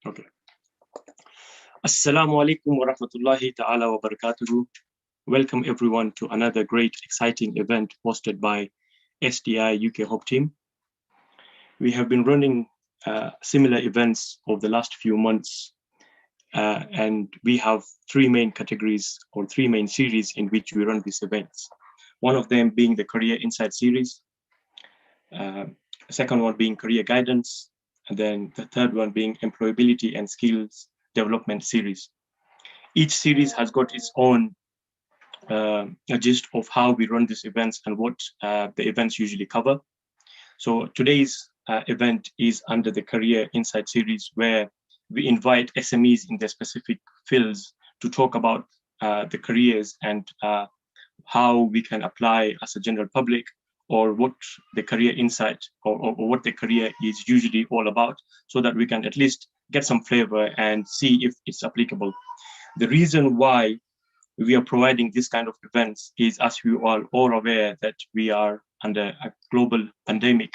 Okay. Assalamu alaikum wa rahmatullahi ta'ala wa barakatuhu. Welcome everyone to another great, exciting event hosted by SDI UK Hope Team. We have been running similar events over the last few months, and we have three main categories or three main series in which we run these events. One of them being the Career Insight series, second one being Career Guidance, and then the third one being Employability and Skills Development series. Each series has got its own a gist of how we run these events and what the events usually cover. So today's event is under the Career Insight series, where we invite SMEs in their specific fields to talk about the careers and how we can apply as a general public, or what the career insight or what the career is usually all about, so that we can at least get some flavor and see if it's applicable. The reason why we are providing this kind of events is, as we are all aware, that we are under a global pandemic,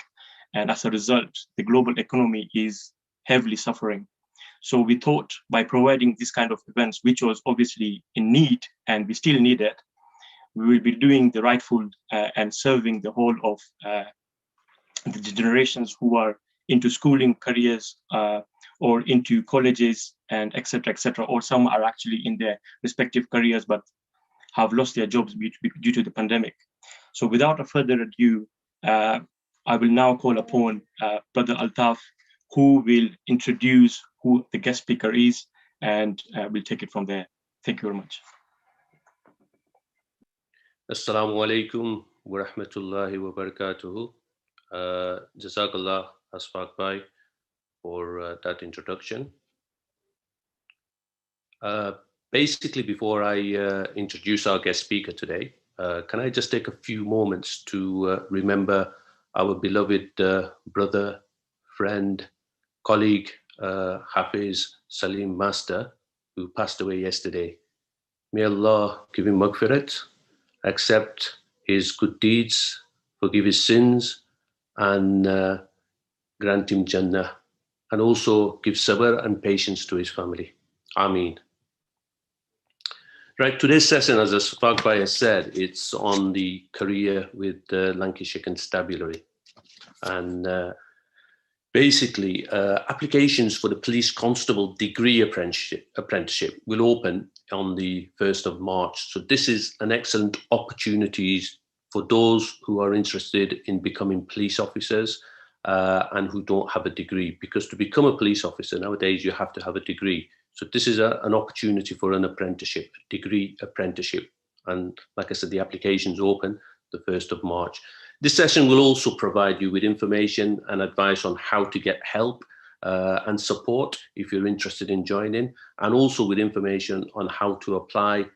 and as a result, the global economy is heavily suffering. So we thought by providing this kind of events, which was obviously in need and we still need it, we will be doing the rightful and serving the whole of the generations who are into schooling careers or into colleges and etc., or some are actually in their respective careers but have lost their jobs due to the pandemic. So without a further ado, I will now call upon Brother Altaf, who will introduce who the guest speaker is, and we'll take it from there. Thank you very much. Assalamu alaikum wa rahmatullahi wa barakatuhu. Jazakallah Asfaq Bhai for that introduction. Basically, before I introduce our guest speaker today, can I just take a few moments to remember our beloved brother, friend, colleague, Hafiz Salim Master, who passed away yesterday. May Allah give him maghfirat, accept his good deeds, forgive his sins, and grant him Jannah, and also give sabr and patience to his family. Ameen. Right, today's session, as Asfaq Bhai has said, it's on the career with Lancashire Constabulary. And basically, applications for the police constable degree apprenticeship will open on the 1st of March. So this is an excellent opportunity for those who are interested in becoming police officers and who don't have a degree, because to become a police officer nowadays, you have to have a degree. So this is an opportunity for an apprenticeship, degree apprenticeship. And like I said, the applications open the 1st of March. This session will also provide you with information and advice on how to get help and support if you're interested in joining, and also with information on how to apply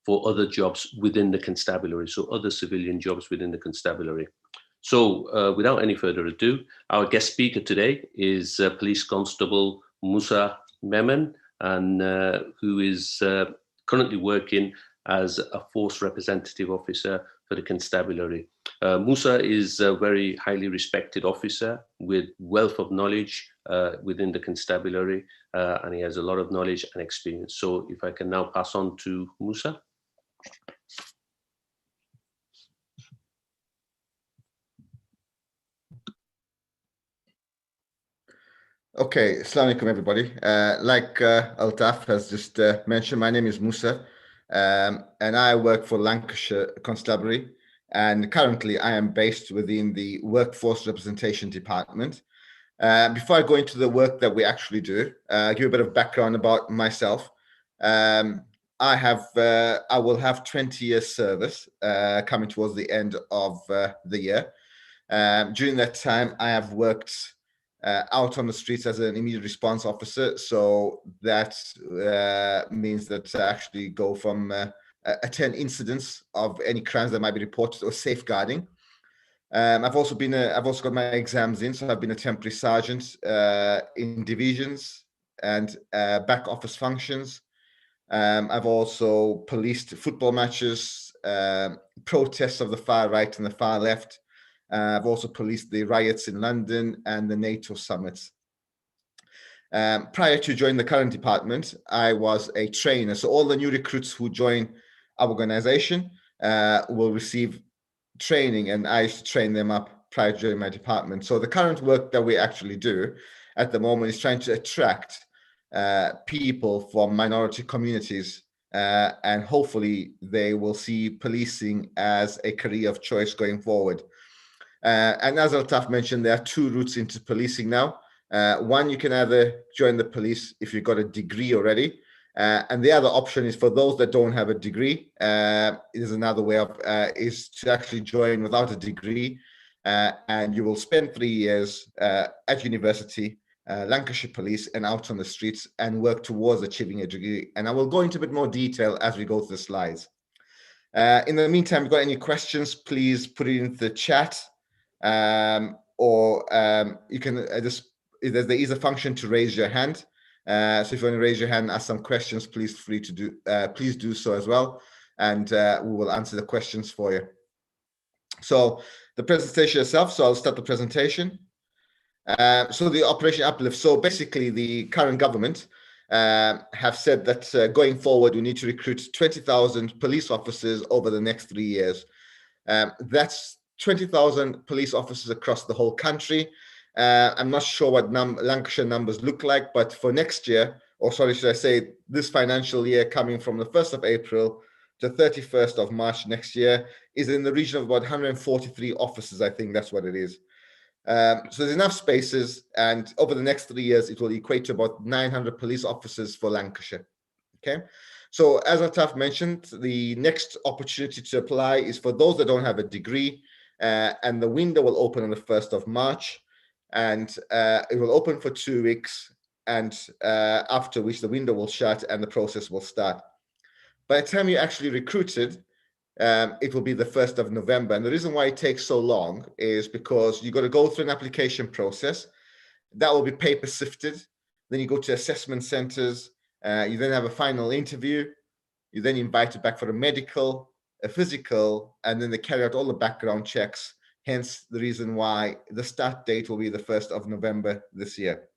for other jobs within the constabulary, so other civilian jobs within the constabulary. So without any further ado, our guest speaker today is Police Constable Musa Memon, and who is currently working as a force representative officer for the constabulary. Musa is a very highly respected officer with wealth of knowledge within the constabulary, and he has a lot of knowledge and experience. So if I can now pass on to Musa. Okay, Assalamu alaikum everybody. Like Altaf has just mentioned, my name is Musa, and I work for Lancashire Constabulary, and currently I am based within the Workforce Representation Department. Before I go into the work that we actually do, give a bit of background about myself. I will have 20 years service coming towards the end of the year. During that time, I have worked out on the streets as an immediate response officer. So that means that I actually go from attend incidents of any crimes that might be reported or safeguarding. I've also got my exams in, so I've been a temporary sergeant in divisions and back office functions. I've also policed football matches, protests of the far right and the far left. I've also policed the riots in London and the NATO summits. Prior to joining the current department, I was a trainer. So all the new recruits who join our organization will receive training, and I used to train them up prior to joining my department. So the current work that we actually do at the moment is trying to attract people from minority communities, and hopefully they will see policing as a career of choice going forward. And as Altaf mentioned, there are two routes into policing now. One, you can either join the police if you've got a degree already, and the other option is for those that don't have a degree. Is another way of is to actually join without a degree, and you will spend 3 years at university, Lancashire Police, and out on the streets, and work towards achieving a degree. And I will go into a bit more detail as we go through the slides. In the meantime, if you've got any questions, please put it into the chat, or you can just, there is a function to raise your hand. So if you want to raise your hand and ask some questions, please do so as well, and we will answer the questions for you. So the presentation itself, so I'll start the presentation. So the Operation Uplift. So basically the current government have said that going forward, we need to recruit 20,000 police officers over the next 3 years. That's 20,000 police officers across the whole country. I'm not sure what Lancashire numbers look like, but for next year, or sorry, should I say this financial year, coming from the 1st of April to 31st of March next year, is in the region of about 143 officers. I think that's what it is. So there's enough spaces, and over the next 3 years, it will equate to about 900 police officers for Lancashire. Okay. So as Altaf mentioned, the next opportunity to apply is for those that don't have a degree, and the window will open on the 1st of March, and it will open for 2 weeks, and after which the window will shut and the process will start. By the time you're actually recruited, it will be the 1st of November. And the reason why it takes so long is because you've got to go through an application process. That will be paper sifted. Then you go to assessment centers. You then have a final interview. You then invited back for a medical, a physical, and then they carry out all the background checks. Hence the reason why the start date will be the 1st of November this year.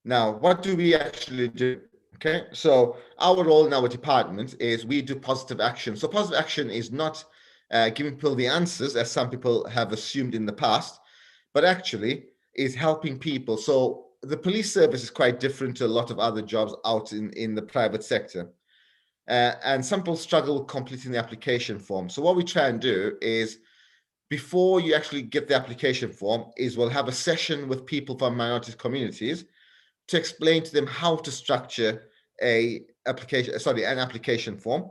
Now, what do we actually do? Okay, so our role in our department is we do positive action. So positive action is not giving people the answers, as some people have assumed in the past, but actually is helping people. So the police service is quite different to a lot of other jobs out in the private sector. And some people struggle with completing the application form. So what we try and do is, before you actually get the application form, is we'll have a session with people from minority communities to explain to them how to structure an application form.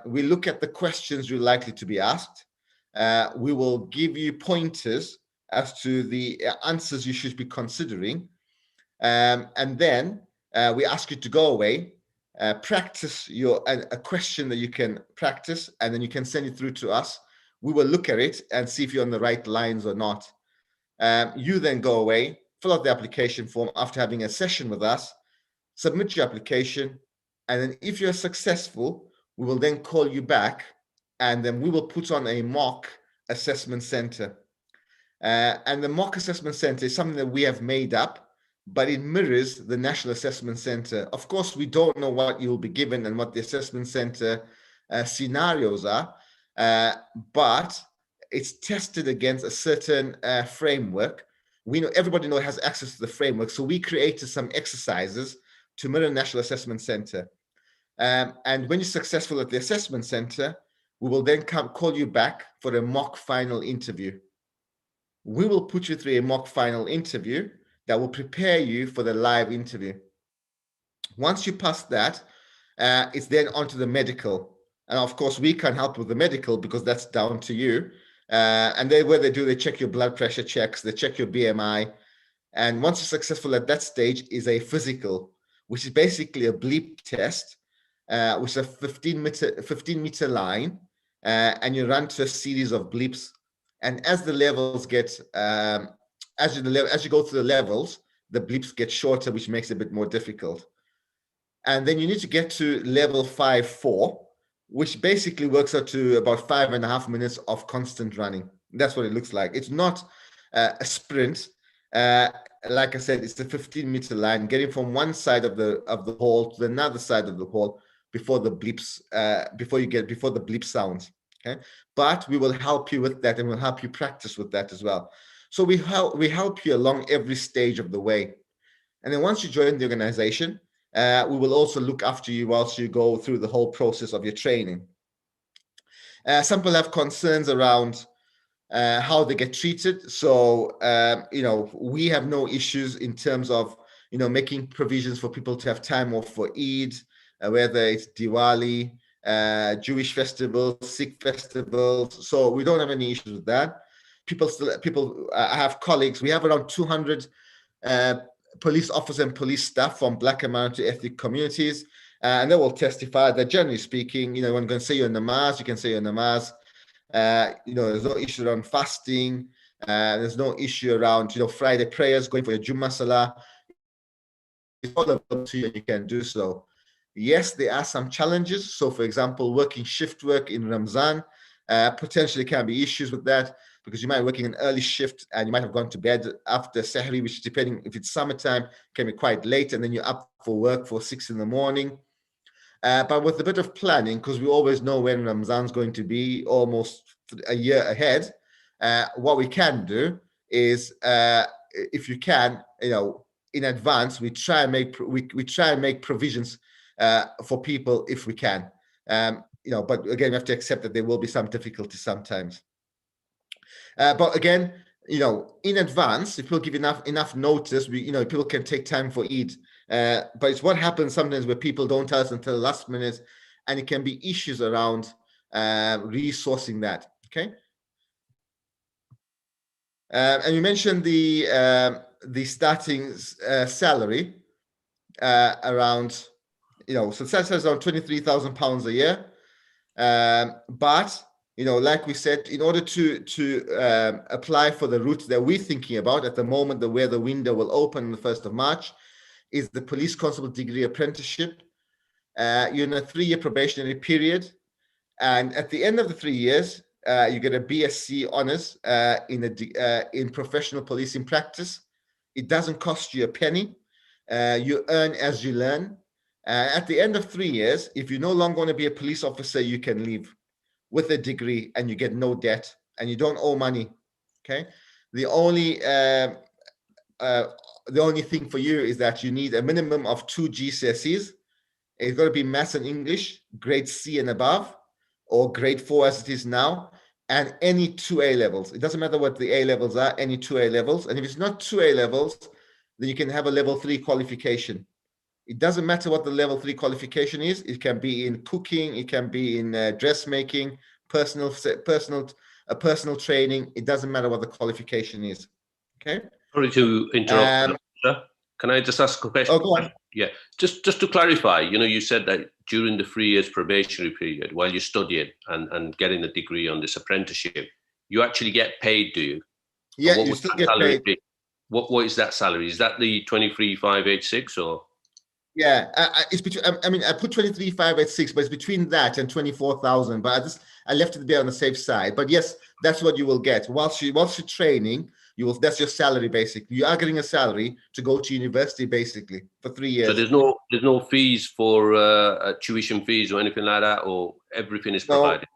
We look at the questions you're likely to be asked. We will give you pointers as to the answers you should be considering. And then we ask you to go away, practice a question that you can practice, and then you can send it through to us. We will look at it and see if you're on the right lines or not. You then go away, fill out the application form after having a session with us, submit your application, and then if you're successful, we will then call you back, and then we will put on a mock assessment center. And the mock assessment center is something that we have made up, but it mirrors the National Assessment Center. Of course, we don't know what you'll be given and what the assessment center scenarios are, but it's tested against a certain framework. We know everybody has access to the framework, so we created some exercises to mirror National Assessment Center. And when you're successful at the assessment center, we will then call you back for a mock final interview. We will put you through a mock final interview that will prepare you for the live interview. Once you pass that, it's then onto the medical. And of course, we can help with the medical because that's down to you. And they check your blood pressure checks, they check your BMI. And once you're successful at that stage is a physical, which is basically a bleep test, which is a 15-meter line, and you run to a series of bleeps. And as the levels get, as you go through the levels, the bleeps get shorter, which makes it a bit more difficult. And then you need to get to level 5-4, which basically works out to about 5.5 minutes of constant running. That's what it looks like. It's not a sprint. like I said, it's a 15-meter line, getting from one side of the hall to another side of the hall before the bleeps, before the bleep sounds. Okay, but we will help you with that, and we'll help you practice with that as well. So we help you along every stage of the way. And then once you join the organization, we will also look after you whilst you go through the whole process of your training. Some people have concerns around how they get treated. So, we have no issues in terms of, making provisions for people to have time off for Eid, whether it's Diwali, Jewish festivals, Sikh festivals. So we don't have any issues with that. I have colleagues, we have around 200 police officers and police staff from Black and minority ethnic communities. And they will testify that generally speaking, when you're going to say your namaz, you can say your namaz. There's no issue around fasting. There's no issue around, Friday prayers, going for your Jummah Salah. It's all available to you and you can do so. Yes, there are some challenges. So, for example, working shift work in Ramzan potentially can be issues with that, because you might be working an early shift and you might have gone to bed after Sahri, which, depending if it's summertime, can be quite late, and then you're up for work for 6 in the morning. But with a bit of planning, because we always know when Ramzan's going to be, almost a year ahead, what we can do is, if you can, in advance, we try and make provisions for people if we can. But again, we have to accept that there will be some difficulty sometimes. But again, in advance, if people give enough notice, people can take time for Eid. But it's what happens sometimes where people don't tell us until the last minute, and it can be issues around resourcing that. Okay. And you mentioned the starting salary around, so it says around £23,000 a year. But like we said, in order to apply for the route that we're thinking about at the moment, where the window will open on the 1st of March, is the police constable degree apprenticeship. You're in a 3-year probationary period, and at the end of the 3 years, you get a BSc honors in professional policing practice. It doesn't cost you a penny. You earn as you learn. At the end of 3 years, if you no longer want to be a police officer, you can leave with a degree, and you get no debt, and you don't owe money. Okay. The only thing for you is that you need a minimum of 2 GCSEs. It's got to be maths and English, grade C and above, or grade 4 as it is now, and any 2 A levels. It doesn't matter what the A levels are, any 2 A levels. And if it's not 2 A levels, then you can have a level 3 qualification. It doesn't matter what the level 3 qualification is. It can be in cooking, it can be in dressmaking, personal training. It doesn't matter what the qualification is. Okay. Sorry to interrupt. Can I just ask a question? Oh, go on. Yeah, just to clarify, you said that during the 3 years probationary period, while you're studying and getting a degree on this apprenticeship, you actually get paid, do you? Yeah, you still get paid. What is that salary? Is that the 23,586 or? Yeah, it's between. I put 23,586, but it's between that and 24,000. But I left it there on the safe side. But yes, that's what you will get whilst you're training. That's your salary basically. You are getting a salary to go to university basically for 3 years. So there's no fees for tuition fees or anything like that, or everything is provided.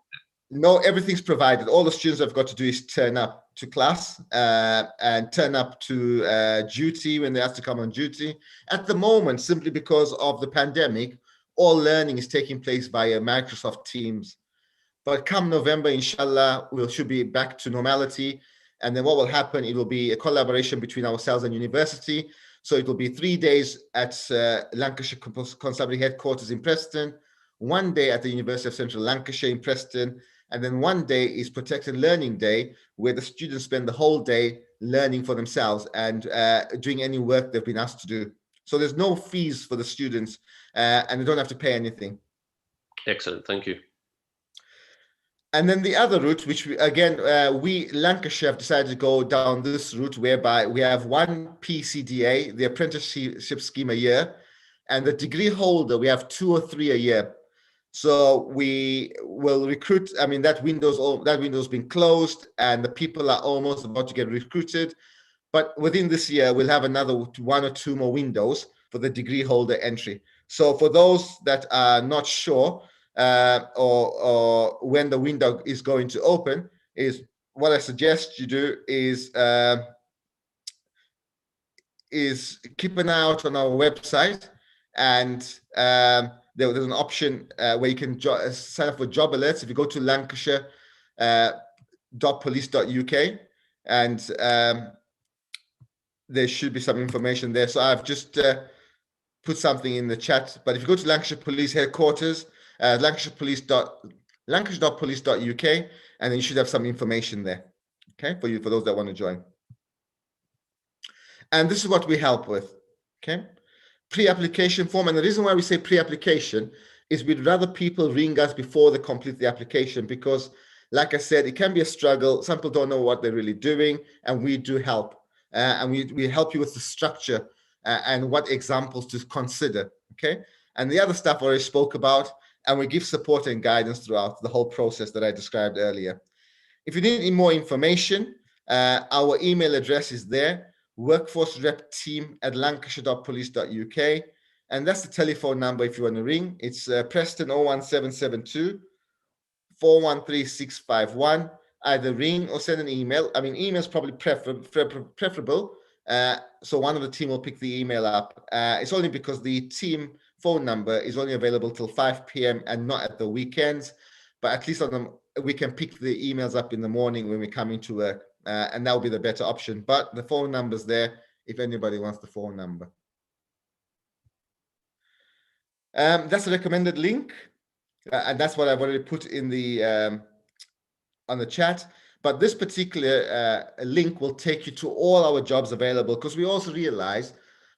No, everything's provided. All the students have got to do is turn up to class and turn up to duty when they have to come on duty. At the moment, simply because of the pandemic, all learning is taking place via Microsoft Teams. But come November, inshallah, we should be back to normality. And then what will happen, it will be a collaboration between ourselves and university. So it will be 3 days at Lancashire Constabulary Headquarters in Preston, 1 day at the University of Central Lancashire in Preston, and then 1 day is Protected Learning Day, where the students spend the whole day learning for themselves and doing any work they've been asked to do. So there's no fees for the students, and they don't have to pay anything. Excellent, thank you. And then the other route, which we Lancashire have decided to go down this route, whereby we have 1 PCDA, the apprenticeship scheme, a year, and the degree holder, we have 2 or 3 a year. So we will recruit. That window's been closed, and the people are almost about to get recruited. But within this year, we'll have another 1 or 2 more windows for the degree holder entry. So for those that are not sure or when the window is going to open, is what I suggest you do is keep an eye out on our website, and there's an option where you can sign up for job alerts. If you go to lancashire.police.uk, and there should be some information there. So I've just put something in the chat. But if you go to Lancashire Police headquarters, lancashire.police.uk, and then you should have some information there, okay, for those that want to join. And this is what we help with, okay? Pre-application form. And the reason why we say pre-application is we'd rather people ring us before they complete the application, because, like I said, it can be a struggle. Some people don't know what they're really doing, and we do help. And we help you with the structure and what examples to consider, okay? And the other stuff I already spoke about, and we give support and guidance throughout the whole process that I described earlier. If you need any more information, our email address is there, workforcerepteam@lancashire.police.uk, and that's the telephone number if you want to ring. It's Preston 01772 413 651. Either ring or send an email. I mean, email is probably preferable, so one of the team will pick the email up. It's only because the team phone number is only available till 5 p.m. and not at the weekends, but at least on them we can pick the emails up in the morning when we come into work. And that will be the better option. But the phone number's there if anybody wants the phone number. That's a recommended link, and that's what I've already put in the on the chat. But this particular link will take you to all our jobs available, because we also realize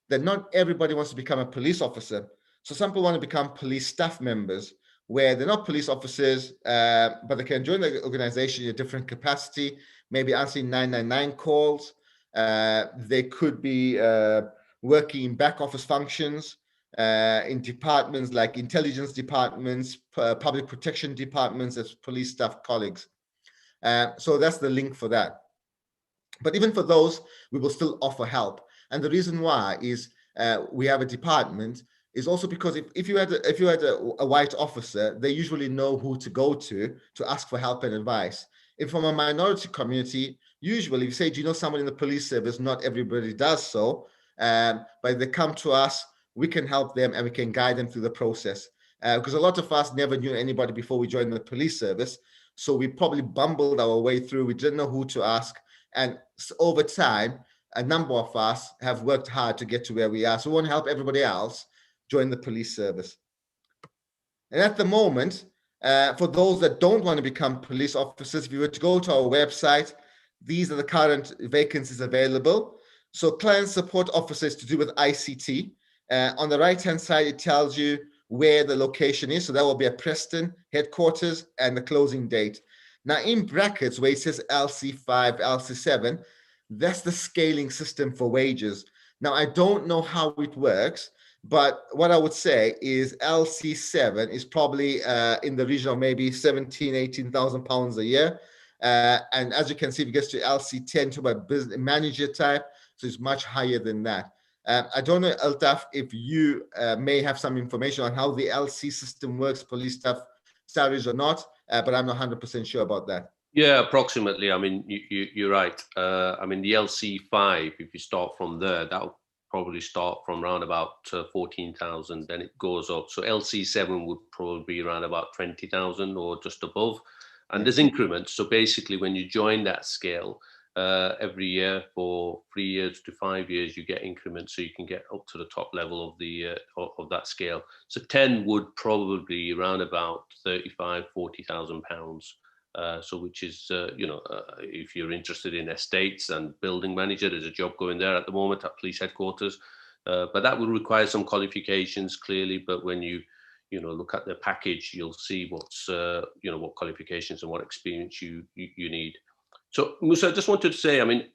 that not everybody wants to become a police officer. So some people want to become police staff members, where they're not police officers, but they can join the organization in a different capacity, maybe answering 999 calls. They could be working in back office functions in departments like intelligence departments, public protection departments, as police staff colleagues. So that's the link for that. But even for those, we will still offer help. And the reason why is we have a department is also because if you had a white officer, they usually know who to go to ask for help and advice. If from a minority community, usually if you say, do you know someone in the police service? Not everybody does so, but if they come to us, we can help them and we can guide them through the process. Because a lot of us never knew anybody before we joined the police service. So we probably bumbled our way through. We didn't know who to ask. And over time, a number of us have worked hard to get to where we are. So we want to help everybody else join the police service. And at the moment, for those that don't want to become police officers, if you were to go to our website, these are the current vacancies available. So client support officers to do with ICT. On the right-hand side, it tells you where the location is. So that will be at Preston headquarters and the closing date. Now in brackets where it says LC5, LC7, that's the scaling system for wages. Now I don't know how it works, but what I would say is LC7 is probably in the region of maybe 17,000, 18,000 pounds a year. And as you can see, if it gets to LC10 to my business manager type, so it's much higher than that. I don't know, Altaf, if you may have some information on how the LC system works, police staff salaries or not, but I'm not 100% sure about that. Yeah, approximately. I mean, you're right. I mean, the LC5, if you start from there, that'll probably start from around about 14,000, then it goes up. So LC7 would probably be around about 20,000 or just above. And there's increments. So basically, when you join that scale, every year for 3 years to 5 years, you get increments, so you can get up to the top level of the of that scale. So 10 would probably be around about 35,000–40,000 pounds. So which is, if you're interested in estates and building manager, there's a job going there at the moment at police headquarters. But that would require some qualifications, clearly. But when you look at the package, you'll see what's, what qualifications and what experience you need. So, Musa, I just wanted to say, I mean,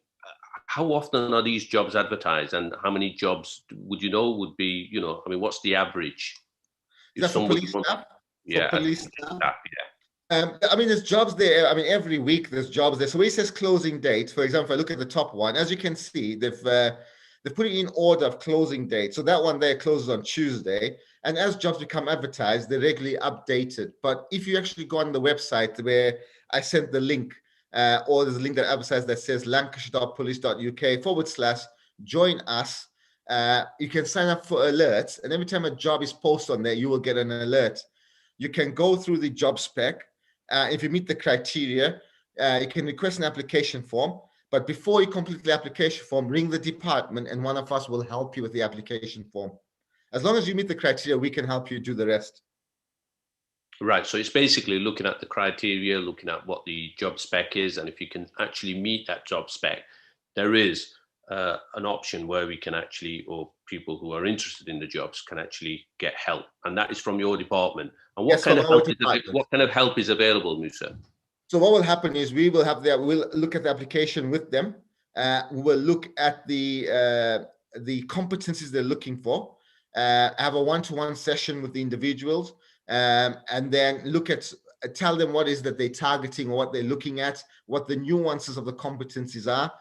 how often are these jobs advertised, and how many jobs would be, I mean, what's the average? Is that for police staff? Yeah, police staff? Yeah. I mean, there's jobs there. I mean, every week there's jobs there. So where it says closing date, for example, if I look at the top one, as you can see, they've put it in order of closing date. So that one there closes on Tuesday. And as jobs become advertised, they're regularly updated. But if you actually go on the website where I sent the link, or there's a link that advertises that says lancashire.police.uk/join us, you can sign up for alerts. And every time a job is posted on there, you will get an alert. You can go through the job spec. If you meet the criteria, you can request an application form. But before you complete the application form, ring the department and one of us will help you with the application form. As long as you meet the criteria, we can help you do the rest. Right. So it's basically looking at the criteria, looking at what the job spec is. And if you can actually meet that job spec, there is an option where we can actually, or people who are interested in the jobs can actually get help. And that is from your department. And what, kind, of help what kind of help is available, Musa? So what will happen is we will have we'll look at the application with them. We will look at the competencies they're looking for, have a one-to-one session with the individuals, and then look at, tell them what is that they're targeting or what they're looking at, what the nuances of the competencies are,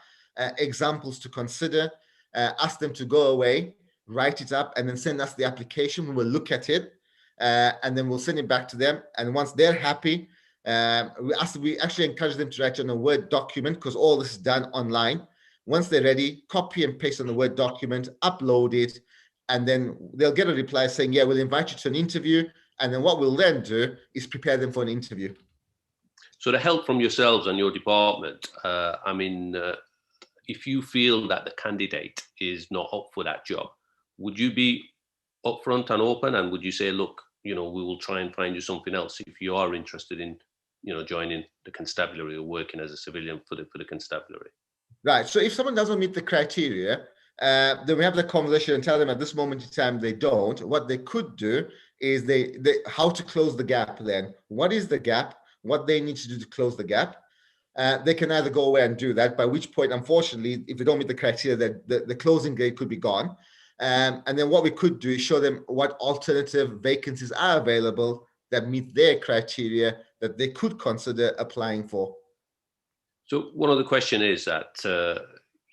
examples to consider, ask them to go away, write it up, and then send us the application. We will look at it, and then we'll send it back to them. And once they're happy, we actually encourage them to write on a Word document, because all this is done online. Once they're ready, copy and paste on the Word document, upload it, and then they'll get a reply saying, yeah, we'll invite you to an interview. And then what we'll then do is prepare them for an interview. So the help from yourselves and your department, I mean, if you feel that the candidate is not up for that job, would you be upfront and open? And would you say, look, you know, we will try and find you something else if you are interested in, you know, joining the constabulary or working as a civilian for the constabulary? Right. So if someone doesn't meet the criteria, then we have the conversation and tell them at this moment in time they don't. What they could do is they how to close the gap then. What is the gap? What they need to do to close the gap? They can either go away and do that, by which point, unfortunately, if they don't meet the criteria, that the closing date could be gone. And then what we could do is show them what alternative vacancies are available that meet their criteria that they could consider applying for. So one of the question is that,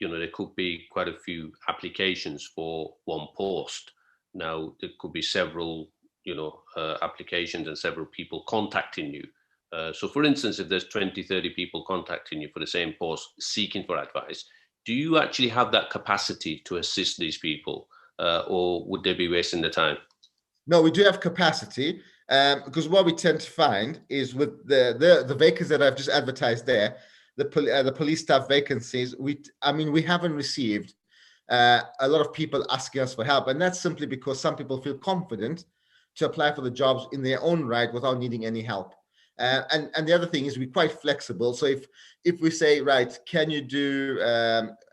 you know, there could be quite a few applications for one post. Now, there could be several, you know, applications and several people contacting you. So for instance, if there's 20, 30 people contacting you for the same post seeking for advice, do you actually have that capacity to assist these people, or would they be wasting their time? No, we do have capacity, because what we tend to find is with the vacancies that I've just advertised there, the police staff vacancies, we haven't received a lot of people asking us for help. And that's simply because some people feel confident to apply for the jobs in their own right without needing any help. And the other thing is we're quite flexible. So if we say, right, can you do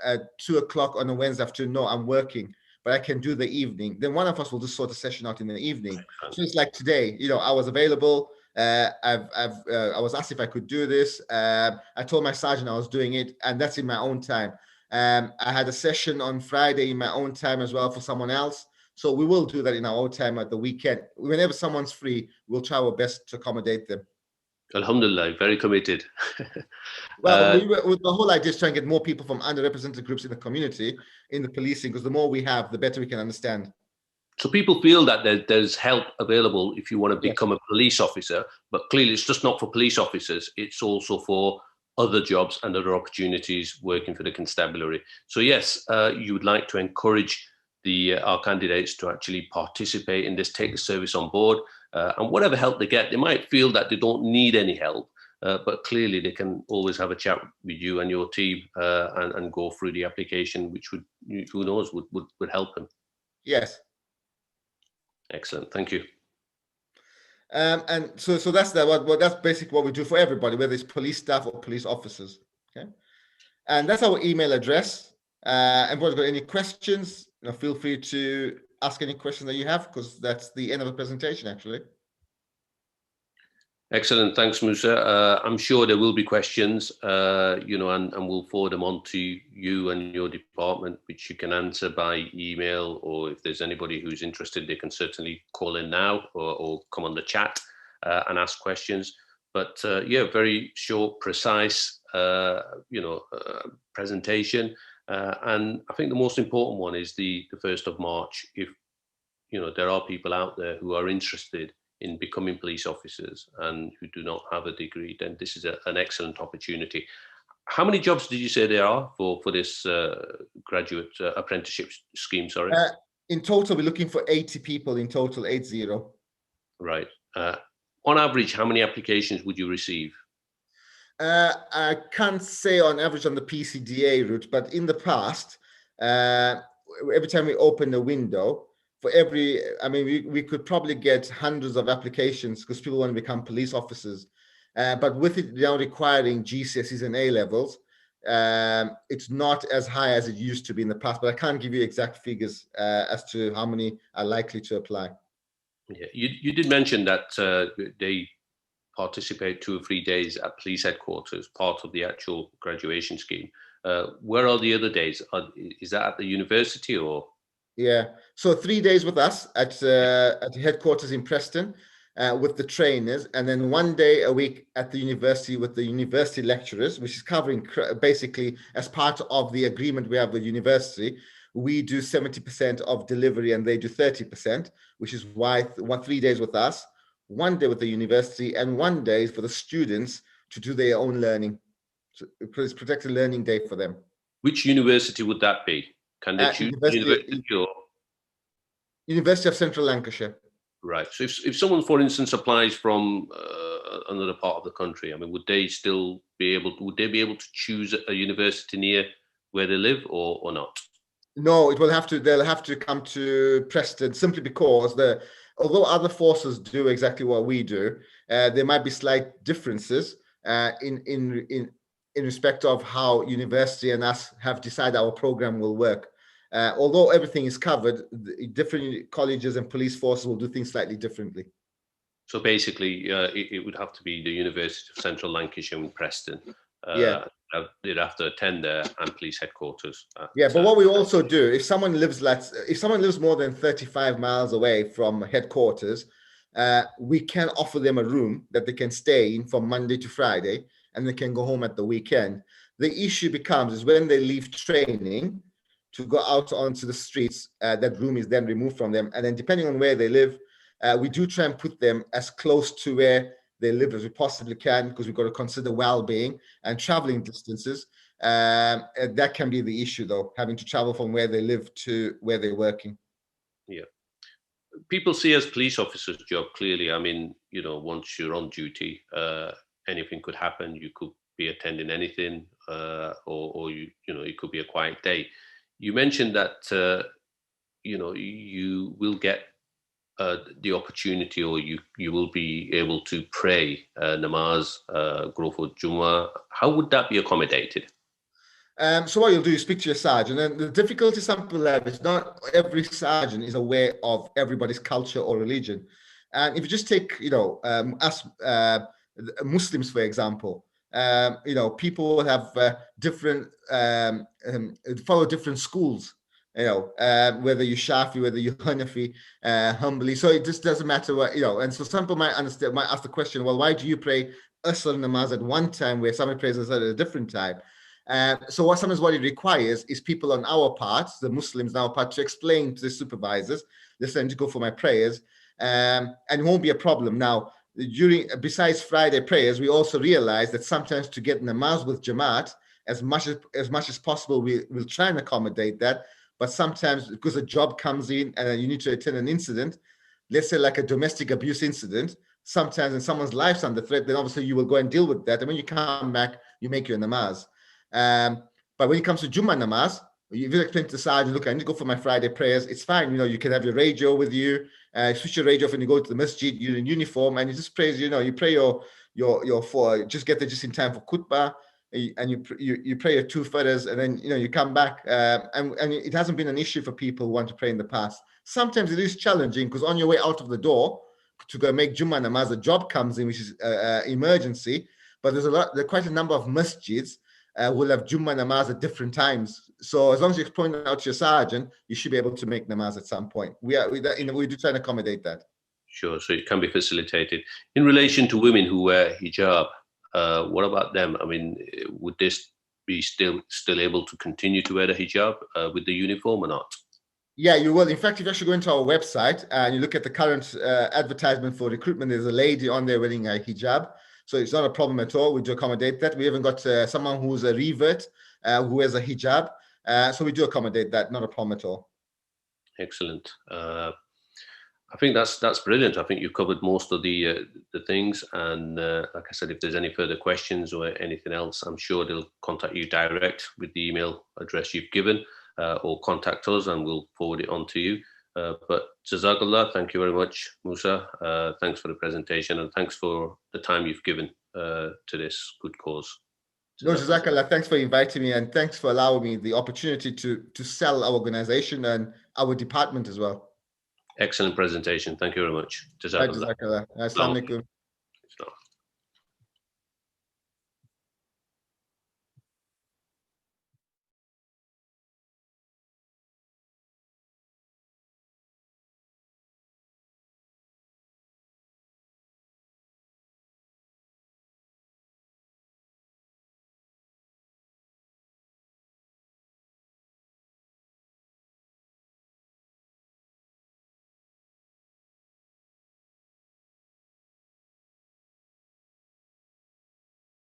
at 2 o'clock on a Wednesday afternoon? No, I'm working, but I can do the evening. Then one of us will just sort a session out in the evening. So it's like today, you know, I was available. I was asked if I could do this. I told my sergeant I was doing it, and that's in my own time. I had a session on Friday in my own time as well for someone else. So we will do that in our own time at the weekend. Whenever someone's free, we'll try our best to accommodate them. Alhamdulillah, very committed. Well, the whole idea is trying to get more people from underrepresented groups in the community, in the policing, because the more we have, the better we can understand. So people feel that there's help available if you want to become a police officer, but clearly it's just not for police officers. It's also for other jobs and other opportunities working for the constabulary. So yes, you would like to encourage our candidates to actually participate in this, take the service on board, and whatever help they get, they might feel that they don't need any help, but clearly they can always have a chat with you and your team and go through the application, which would, who knows, would help them. Yes. Excellent, thank you. And so that's that's basically what we do for everybody, whether it's police staff or police officers. Okay, and that's our email address. Everyone's got any questions? You know, feel free to ask any questions that you have, because that's the end of the presentation, actually. Excellent, thanks, Musa. I'm sure there will be questions, you know, and we'll forward them on to you and your department, which you can answer by email, or if there's anybody who's interested, they can certainly call in now or come on the chat and ask questions. But yeah, very short, precise, presentation. And I think the most important one is the 1st of March. If there are people out there who are interested in becoming police officers and who do not have a degree, then this is an excellent opportunity. How many jobs did you say there are for this graduate apprenticeship scheme? Sorry. In total, we're looking for 80 people in total, 80. Right. On average, how many applications would you receive? I can't say on average on the PCDA route, but in the past, every time we open a window, we could probably get hundreds of applications because people want to become police officers. But with it now requiring GCSEs and A levels, it's not as high as it used to be in the past. But I can't give you exact figures as to how many are likely to apply. Yeah, you did mention that they participate 2 or 3 days at police headquarters, part of the actual graduation scheme. Where are the other days? Is that at the university or? Yeah, so 3 days with us at the headquarters in Preston with the trainers, and then 1 day a week at the university with the university lecturers, which is covering basically as part of the agreement we have with university. We do 70% of delivery and they do 30%, which is why 3 days with us, 1 day with the university, and 1 day for the students to do their own learning. So it's protected learning day for them. Which university would that be? Can they choose university or? University of Central Lancashire. Right. So if someone, for instance, applies from another part of the country, I mean, would they be able to choose a university near where they live or not? No, they'll have to come to Preston simply because although other forces do exactly what we do, there might be slight differences in respect of how university and us have decided our program will work. Although everything is covered, different colleges and police forces will do things slightly differently. So basically, it would have to be the University of Central Lancashire in Preston. Yeah. They'd have to attend there and police headquarters. But what we also do, if someone lives more than 35 miles away from headquarters, we can offer them a room that they can stay in from Monday to Friday, and they can go home at the weekend. The issue becomes is when they leave training to go out onto the streets, that room is then removed from them. And then depending on where they live, we do try and put them as close to where they live as we possibly can, because we've got to consider well-being and traveling distances. That can be the issue, though, having to travel from where they live to where they're working. Yeah. People see as police officers' job clearly. I mean, once you're on duty, anything could happen. You could be attending anything, or it could be a quiet day. You mentioned that you will get the opportunity, or you will be able to pray namaz, go for Jummah. How would that be accommodated? So what you'll do is speak to your sergeant, and the difficulty some people have is not every sergeant is aware of everybody's culture or religion. And if you just take, us Muslims, for example, people have different, follow different schools. Whether you're Shafi, whether you're Hanafi, Hanbali. So it just doesn't matter what, and so some people might ask the question, well, why do you pray Asr namaz at one time where somebody prays Asr at a different time? So sometimes what it requires is people on our part, the Muslims on our part, to explain to the supervisors, listen, to go for my prayers, and it won't be a problem. Now, besides Friday prayers, we also realize that sometimes to get namaz with Jamaat, as much as possible, we'll try and accommodate that. But sometimes, because a job comes in and you need to attend an incident, let's say like a domestic abuse incident, sometimes and someone's life's under threat, then obviously you will go and deal with that. And when you come back, you make your namaz. But when it comes to Jummah namaz, you will explain to the sergeant, look, I need to go for my Friday prayers. It's fine. You can have your radio with you, switch your radio off when you go to the masjid, you're in uniform, and you just pray, you pray your four, just get there just in time for khutbah, and you pray your 2 fardhs, and then you come back, and it hasn't been an issue for people who want to pray in the past. Sometimes it is challenging because on your way out of the door to go make Jummah namaz, a job comes in, which is emergency. But there's quite a number of masjids will have Jummah namaz at different times. So as long as you point out to your sergeant, you should be able to make namaz at some point. We do try and accommodate that. Sure. So it can be facilitated. In relation to women who wear hijab, what about them? I mean, would this be still able to continue to wear the hijab with the uniform or not? Yeah, you will. In fact, if you actually go into our website and you look at the current advertisement for recruitment, there's a lady on there wearing a hijab. So it's not a problem at all. We do accommodate that. We even got someone who's a revert who wears a hijab. So we do accommodate that. Not a problem at all. Excellent. I think that's brilliant. I think you've covered most of the things. And like I said, if there's any further questions or anything else, I'm sure they'll contact you direct with the email address you've given. Or contact us and we'll forward it on to you. But Jazakallah, thank you very much, Musa. Thanks for the presentation and thanks for the time you've given to this good cause. No, Jazakallah, thanks for inviting me and thanks for allowing me the opportunity to sell our organization and our department as well. Excellent presentation. Thank you very much. Jazakallah. Jazakallah. Assalamu alaikum.